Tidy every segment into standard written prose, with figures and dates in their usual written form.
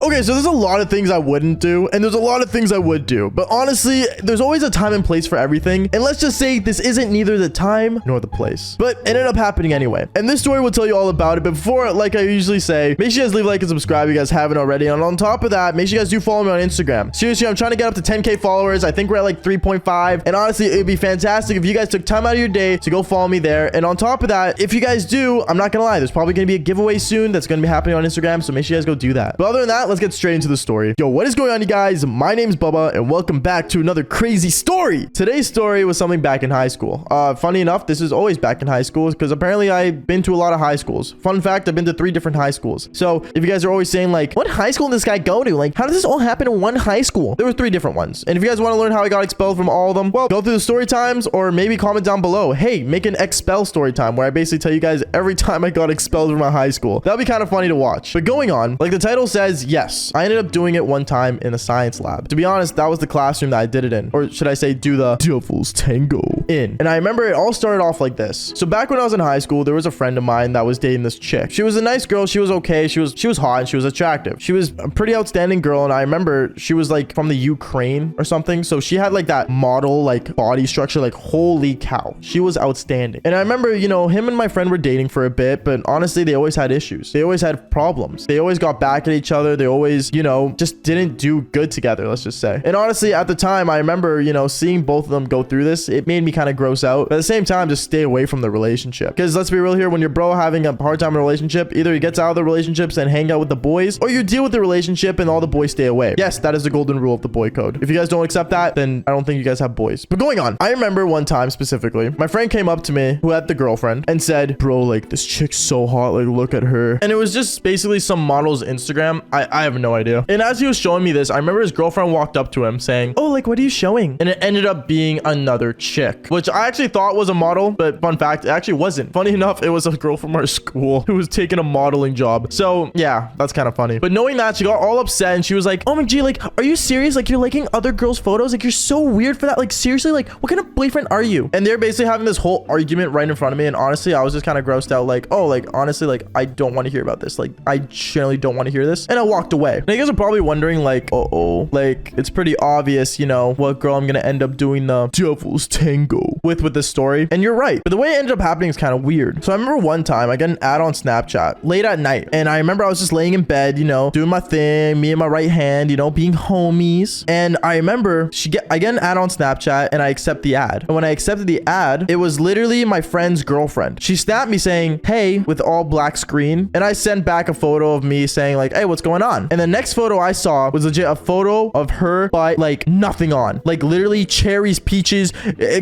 Okay, so there's a lot of things I wouldn't do, and there's a lot of things I would do. But honestly, there's always a time and place for everything. And let's just say this isn't neither the time nor the place. But it ended up happening anyway. And this story will tell you all about it. But before, like I usually say, make sure you guys leave a like and subscribe if you guys haven't already. And on top of that, make sure you guys do follow me on Instagram. Seriously, I'm trying to get up to 10K followers. I think we're at like 3.5. And honestly, it would be fantastic if you guys took time out of your day to go follow me there. And on top of that, if you guys do, I'm not gonna lie, there's probably gonna be a giveaway soon that's gonna be happening on Instagram. So make sure you guys go do that. But other than that, let's get straight into the story. Yo, what is going on, you guys? My name's Bubba, and welcome back to another crazy story. Today's story was something back in high school. Funny enough, this is always back in high school because apparently I've been to a lot of high schools. Fun fact, I've been to 3 different high schools. So if you guys are always saying like, what high school did this guy go to? Like, how does this all happen in one high school? There were 3 different ones. And if you guys want to learn how I got expelled from all of them, well, go through the story times or maybe comment down below. Hey, make an expel story time where I basically tell you guys every time I got expelled from my high school. That'll be kind of funny to watch. But going on, like the title says, yes, I ended up doing it one time in a science lab. To be honest, that was the classroom that I did it in. Or should I say do the devil's tango in. And I remember it all started off like this. So back when I was in high school, there was a friend of mine that was dating this chick. She was a nice girl. She was okay. She was hot and she was attractive. She was a pretty outstanding girl. And I remember she was like from the Ukraine or something. So she had like that model, like body structure, like holy cow. She was outstanding. And I remember, you know, him and my friend were dating for a bit, but honestly, they always had issues. They always had problems. They always got back at each other. They always, you know, just didn't do good together, let's just say. And honestly, at the time, I remember, you know, seeing both of them go through this, it made me kind of gross out. But at the same time, just stay away from the relationship. Because let's be real here, when your bro having a hard time in a relationship, either he gets out of the relationships and hang out with the boys, or you deal with the relationship and all the boys stay away. Yes, that is the golden rule of the boy code. If you guys don't accept that, then I don't think you guys have boys. But going on, I remember one time specifically, my friend came up to me who had the girlfriend and said, bro, like this chick's so hot, like look at her. And it was just basically some model's Instagram. I have no idea. And as he was showing me this, I remember his girlfriend walked up to him saying, oh, like what are you showing? And it ended up being another chick, which I actually thought was a model, but fun fact, it actually wasn't. Funny enough, it was a girl from our school who was taking a modeling job. So yeah, that's kind of funny. But knowing that, she got all upset and she was like, oh my G, like, are you serious? Like you're liking other girls' photos? Like you're so weird for that. Like seriously, like what kind of boyfriend are you? And they're basically having this whole argument right in front of me. And honestly, I was just kind of grossed out. Like, oh, like honestly, like I don't want to hear about this. Like I generally don't want to hear this. And I walked away. Now you guys are probably wondering like, uh-oh, like it's pretty obvious, you know, what girl I'm going to end up doing the devil's tango with this story. And you're right. But the way it ended up happening is kind of weird. So I remember one time I got an ad on Snapchat late at night. And I remember I was just laying in bed, you know, doing my thing, me and my right hand, you know, being homies. And I remember I get an ad on Snapchat and I accept the ad. And when I accepted the ad, it was literally my friend's girlfriend. She snapped me saying, hey, with all black screen. And I sent back a photo of me saying like, hey, what's going on? And the next photo I saw was legit a photo of her but like nothing on. Like literally cherries, peaches,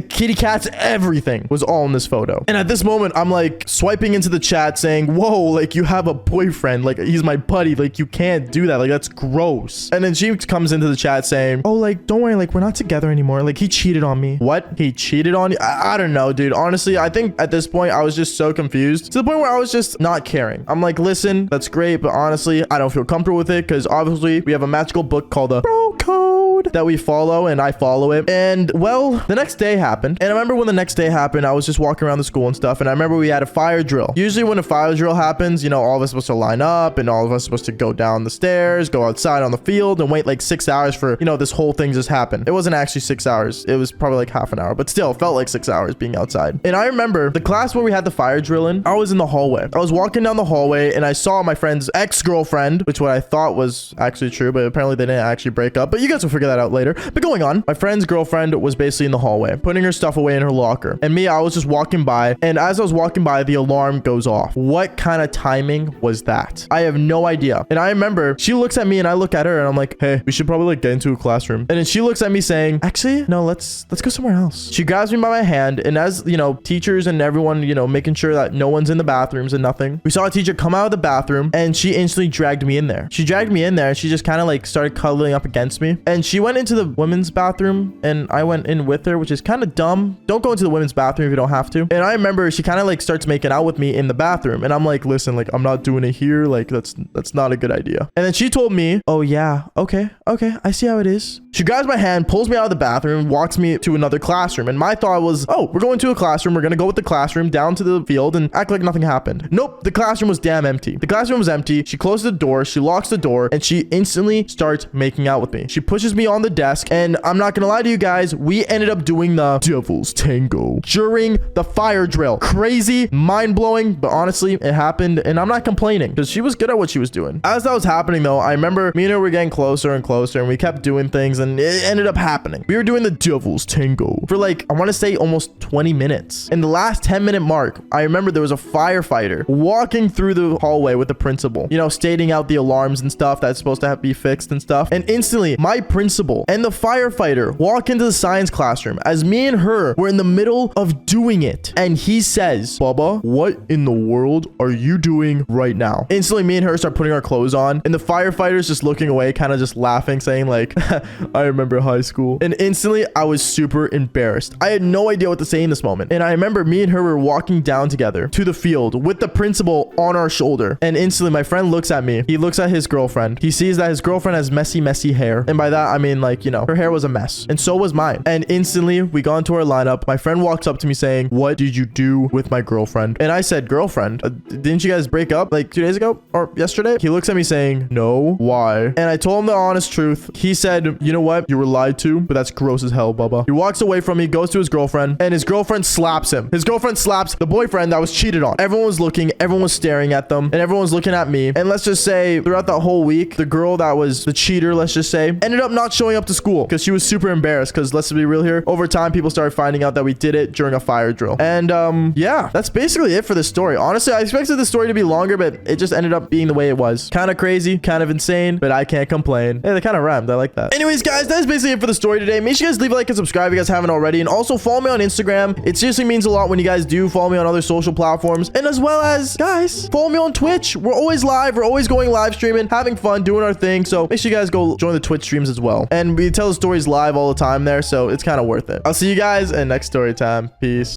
kitty cats, everything was all in this photo. And at this moment, I'm like swiping into the chat saying, whoa, like you have a boyfriend. Like he's my buddy. Like you can't do that. Like that's gross. And then she comes into the chat saying, oh, like don't worry. Like we're not together anymore. Like he cheated on me. What? He cheated on you? I don't know, dude. Honestly, I think at this point, I was just so confused to the point where I was just not caring. I'm like, listen, that's great. But honestly, I don't feel comfortable with it because obviously we have a magical book called the Bro Code that we follow and I follow it. And well, the next day happened. And I remember when the next day happened, I was just walking around the school and stuff. And I remember we had a fire drill. Usually when a fire drill happens, you know, all of us are supposed to line up and all of us are supposed to go down the stairs, go outside on the field and wait like 6 hours for, you know, this whole thing just happened. It wasn't actually 6 hours. It was probably like half an hour, but still felt like 6 hours being outside. And I remember the class where we had the fire drill in, I was in the hallway. I was walking down the hallway and I saw my friend's ex-girlfriend, which what I thought was actually true, but apparently they didn't actually break up. But you guys will figure that out later. But going on, my friend's girlfriend was basically in the hallway, putting her stuff away in her locker. And me, I was just walking by. And as I was walking by, the alarm goes off. What kind of timing was that? I have no idea. And I remember she looks at me and I look at her and I'm like, hey, we should probably like get into a classroom. And then she looks at me saying, actually, no, let's go somewhere else. She grabs me by my hand. And as, you know, teachers and everyone, you know, making sure that no one's in the bathrooms and nothing, we saw a teacher come out of the bathroom and she instantly dragged me in there. She dragged me in there and she just kind of like started cuddling up against me. And she went went into the women's bathroom and I went in with her, which is kind of dumb. Don't go into the women's bathroom if you don't have to. And I remember she kind of like starts making out with me in the bathroom. And I'm like, listen, like I'm not doing it here. Like that's not a good idea. And then she told me, oh yeah, okay, I see how it is. She grabs my hand, pulls me out of the bathroom, walks me to another classroom. And my thought was, oh, we're going to a classroom. We're going to go with the classroom down to the field and act like nothing happened. Nope. The classroom was damn empty. The classroom was empty. She closes the door. She locks the door and she instantly starts making out with me. She pushes me on the desk and I'm not going to lie to you guys. We ended up doing the devil's tango during the fire drill. Crazy, mind blowing, but honestly, it happened and I'm not complaining because she was good at what she was doing. As that was happening though, I remember me and her were getting closer and closer and we kept doing things and it ended up happening. We were doing the devil's tango for like, I want to say almost 20 minutes. In the last 10-minute mark, I remember there was a firefighter walking through the hallway with the principal, you know, stating out the alarms and stuff that's supposed to have to be fixed and stuff. And instantly my principal and the firefighter walk into the science classroom as me and her were in the middle of doing it. And he says, Baba, what in the world are you doing right now? Instantly me and her start putting our clothes on and the firefighter's just looking away, kind of just laughing, saying like, I remember high school. And instantly I was super embarrassed. I had no idea what to say in this moment. And I remember me and her were walking down together to the field with the principal on our shoulder. And instantly my friend looks at me. He looks at his girlfriend. He sees that his girlfriend has messy hair. And by that, I mean like, you know, her hair was a mess. And so was mine. And instantly we got into our lineup. My friend walks up to me saying, what did you do with my girlfriend? And I said, girlfriend? Didn't you guys break up like 2 days ago or yesterday? He looks at me saying, no, why? And I told him the honest truth. He said, you know what? You were lied to, but that's gross as hell, Bubba. He walks away from me, goes to his girlfriend, and his girlfriend slaps him. His girlfriend slaps the boyfriend that was cheated on. Everyone was looking, everyone was staring at them, and everyone was looking at me. And let's just say throughout that whole week, the girl that was the cheater, let's just say, ended up not showing up to school because she was super embarrassed because let's be real here. Over time, people started finding out that we did it during a fire drill. And yeah, that's basically it for this story. Honestly, I expected the story to be longer, but it just ended up being the way it was. Kind of crazy, kind of insane, but I can't complain. Hey, they kind of rhymed. I like that. Anyways, guys, that is basically it for the story today. Make sure you guys leave a like and subscribe if you guys haven't already. And also follow me on Instagram. It seriously means a lot when you guys do follow me on other social platforms. And as well as, guys, follow me on Twitch. We're always live. We're always going live streaming, having fun, doing our thing. So make sure you guys go join the Twitch streams as well. And we tell the stories live all the time there. So it's kind of worth it. I'll see you guys in next story time. Peace.